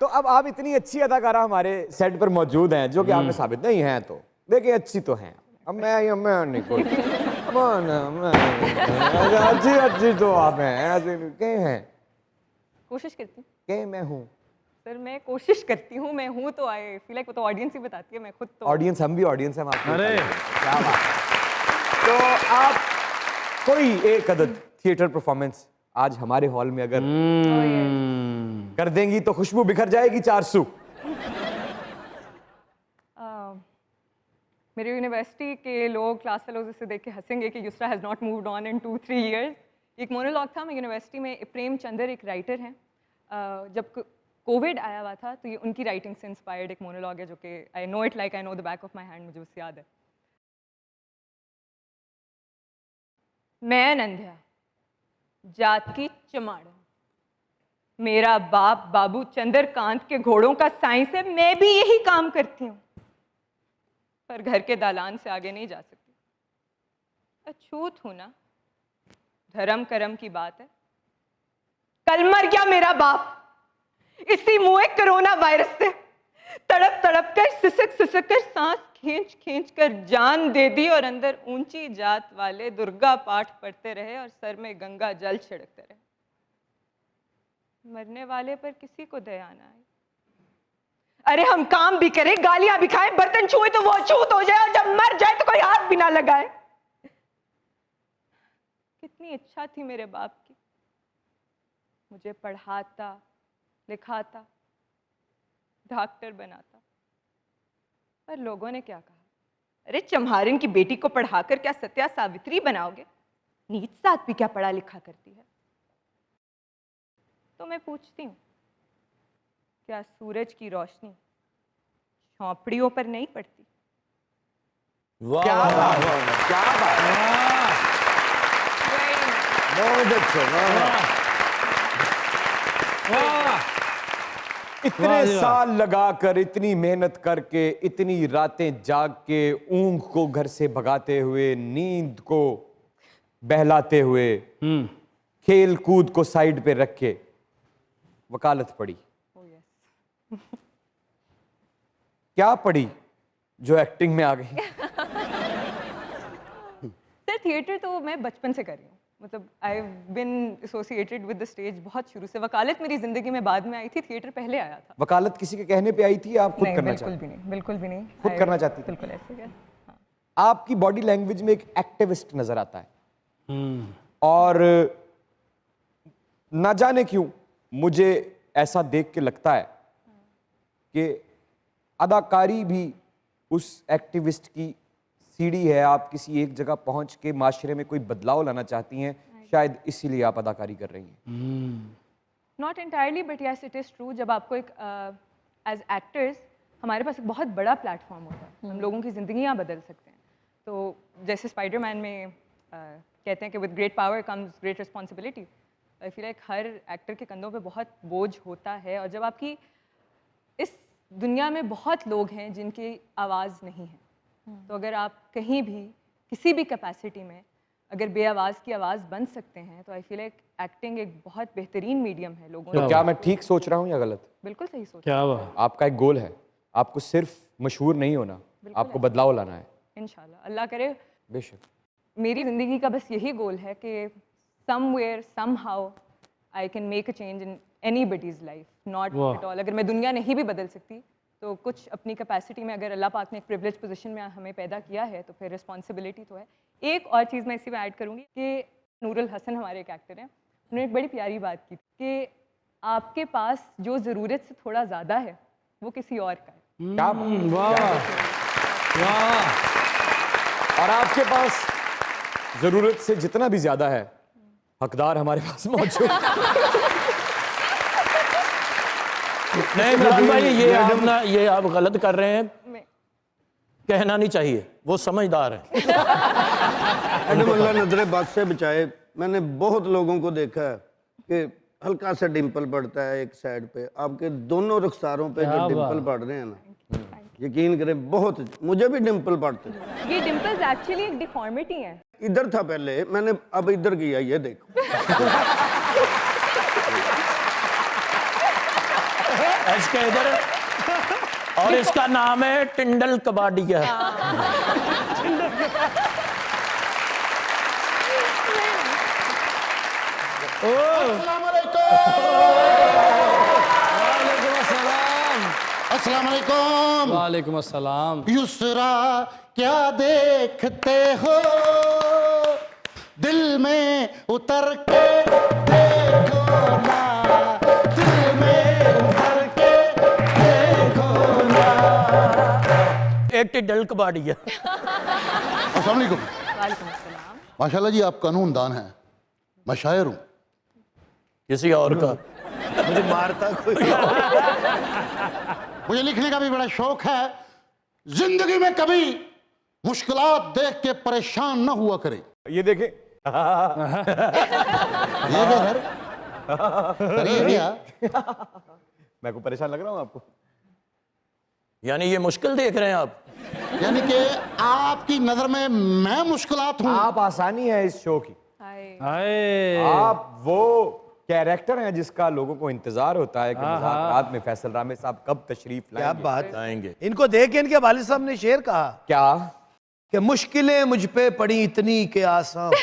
तो अब आप इतनी अच्छी अदाकारा हमारे सेट पर मौजूद हैं जो कि आपने साबित नहीं है, तो देखिए अच्छी तो हैं। अब मैं नहीं कोई अच्छी अच्छी तो आप हैं, ऐसे के हैं कोशिश करती हूँ के मैं हूँ। सर, मैं कोशिश करती हूँ, मैं हूँ तो आई फील लाइक वो तो ऑडियंस ही बताती है, मैं खुद तो ऑडियंस, हम भी ऑडियंस हैं आपके। अरे क्या बात है। तो आप कोई एक अदद थिएटर परफॉर्मेंस आज हमारे हॉल में अगर कर देंगी तो खुशबू बिखर जाएगी 400। मेरे यूनिवर्सिटी के लोग क्लास फेलोज इसे देख के हंसेंगे कि Yusra has not moved on in 2-3 years. एक मोनोलॉग था, मैं यूनिवर्सिटी में, प्रेम चंदर एक राइटर हैं, जब कोविड आया हुआ था तो ये उनकी राइटिंग से इंस्पायर्ड एक मोनोलॉग है जो कि I know it like I know the back of my hand, मुझे उससे याद है। मैं नंध्या जात की चमाड़न, मेरा बाप बाबू चंद्रकांत के घोड़ों का साइंस है, मैं भी यही काम करती हूँ, पर घर के दालान से आगे नहीं जा सकती। अछूत हूं ना, धर्म कर्म की बात है। कल मर गया मेरा बाप इसी मुए कोरोना वायरस से, तड़प तड़प कर सिसक कर सांस खींच खींच कर जान दे दी, और अंदर ऊंची जात वाले दुर्गा पाठ पढ़ते रहे और सर में गंगा जल छिड़कते रहे। मरने वाले पर किसी को दया ना आई। अरे हम काम भी करें, गालियां भी खाएं, बर्तन छुए तो वो अछूत हो जाए, और जब मर जाए तो कोई हाथ भी ना लगाए। कितनी इच्छा थी मेरे बाप की, मुझे पढ़ाता लिखाता डॉक्टर बनाता, पर लोगों ने क्या कहा, अरे चम्हारिन की बेटी को पढ़ाकर क्या सत्या सावित्री बनाओगे, नीच साथ भी क्या पढ़ा लिखा करती है। तो मैं पूछती हूँ, क्या सूरज की रोशनी झोंपड़ियों पर नहीं पड़ती? क्या बात है, क्या बात है। बहुत अच्छा, इतने साल लगाकर, इतनी मेहनत करके, इतनी रातें जाग के, ऊंघ को घर से भगाते हुए, नींद को बहलाते हुए, खेल कूद को साइड पे रख के वकालत पढ़ी। क्या पढ़ी जो एक्टिंग में आ गई? सर थिएटर तो मैं बचपन से कर रही हूँ, मतलब I have been associated with the stage बहुत शुरू से। वकालत मेरी जिंदगी में बाद में आई थी, थिएटर पहले आया था। वकालत किसी के कहने पे आई थी या आप खुद नहीं, करना बिल्कुल चाहती? भी नहीं, बिल्कुल भी नहीं। खुद करना चाहती थी? बिल्कुल ऐसे क्या। हाँ। आपकी बॉडी लैंग्वेज में एक एक्टिविस्ट नजर आता है, और ना जाने क्यों मुझे ऐसा देख के लगता है कि अदाकारी भी उस एक्टिविस्ट की सीढ़ी है। आप किसी एक जगह पहुंच के माशरे में कोई बदलाव लाना चाहती हैं, शायद इसीलिए आप अदाकारी कर रही हैं। Not entirely but yes it is true. जब आपको एक एज एक्टर्स हमारे पास एक बहुत बड़ा प्लेटफॉर्म होता है, हम लोगों की ज़िंदगियाँ बदल सकते हैं। तो जैसे स्पाइडरमैन में कहते हैं कि with great power comes great responsibility, I feel like her actor के कंधों पे बहुत बोझ होता है, और जब आपकी इस दुनिया में बहुत लोग हैं जिनकी आवाज़ नहीं है, तो अगर आप कहीं भी किसी भी कैपेसिटी में अगर बेआवाज़ की आवाज़ बन सकते हैं, तो आई फील लाइक एक्टिंग एक बहुत बेहतरीन मीडियम है लोगों तो क्या मैं ठीक सोच रहा हूँ या गलत? बिल्कुल सही सोच। क्या बात। आपका एक गोल है, आपको सिर्फ मशहूर नहीं होना, आपको बदलाव लाना है। इंशाल्लाह, अल्लाह करे। बेशक। मेरी ज़िंदगी का बस यही गोल है कि somewhere somehow I can make a change in anybody's life, not at all. अगर मैं दुनिया नहीं भी बदल सकती तो कुछ अपनी कैपेसिटी में, अगर अल्लाह पाक ने एक प्रिविलेज पोजीशन में हमें पैदा किया है तो फिर रिस्पॉन्सिबिलिटी तो है। एक और चीज़ मैं इसी में ऐड करूँगी कि नूरुल हसन हमारे एक एक्टर हैं, उन्होंने एक बड़ी प्यारी बात की कि आपके पास जो ज़रूरत से थोड़ा ज़्यादा है वो किसी और का है। क्या बात, वाह वाह। और आपके पास जरूरत से जितना भी ज्यादा है, हकदार हमारे पास मौजूद है। नहीं इमरान भाई, ये आप गलत कर रहे हैं, कहना नहीं चाहिए, वो समझदार है। मैडम अल्लाह नजरे बात से बचाए। मैंने बहुत लोगों को देखा है कि हल्का सा डिंपल पड़ता है एक साइड पे, आपके दोनों रुखसारों पे जो डिंपल पड़ रहे हैं ना, यकीन करें बहुत, मुझे भी डिंपल पड़ते हैं। ये डिंपल्स एक्चुअली एक डिफॉर्मिटी है। इधर था पहले, मैंने अब इधर किया, ये देखो। इसके इधर, और इसका नाम है टिंडल कबाड़िया। अस्सलाम वालेकुम। वालेकुम अस्सलाम। युसरा क्या देखते हो, दिल में उतर के देखो ना, दिल में उतर के देखो ना। एक टिंडल कबाड़िया। अस्सलाम वालेकुम। माशाल्लाह जी, आप कानूनदान हैं, मैं शायर हूँ। किसी और का। मुझे मारता कोई। मुझे लिखने का भी बड़ा शौक है। जिंदगी में कभी मुश्किलात देख के परेशान न हुआ करें। ये देखें, ये क्या सर? सर ये क्या? मैं को परेशान लग रहा हूँ आपको? यानी ये मुश्किल देख रहे हैं आप? यानी कि आपकी नजर में मैं मुश्किलात हूँ। आप आसानी है इस शो की। हाय। आप वो कैरेक्टर हैं जिसका लोगों को इंतजार होता है कि मुज़ाकरात में फैसल रामे साहब कब तशरीफ क्या लाएंगे। बात। आएंगे। इनको देख के इनके वालिद साहब ने शेर कहा क्या? कि मुश्किलें मुझ पे पड़ी इतनी के आसान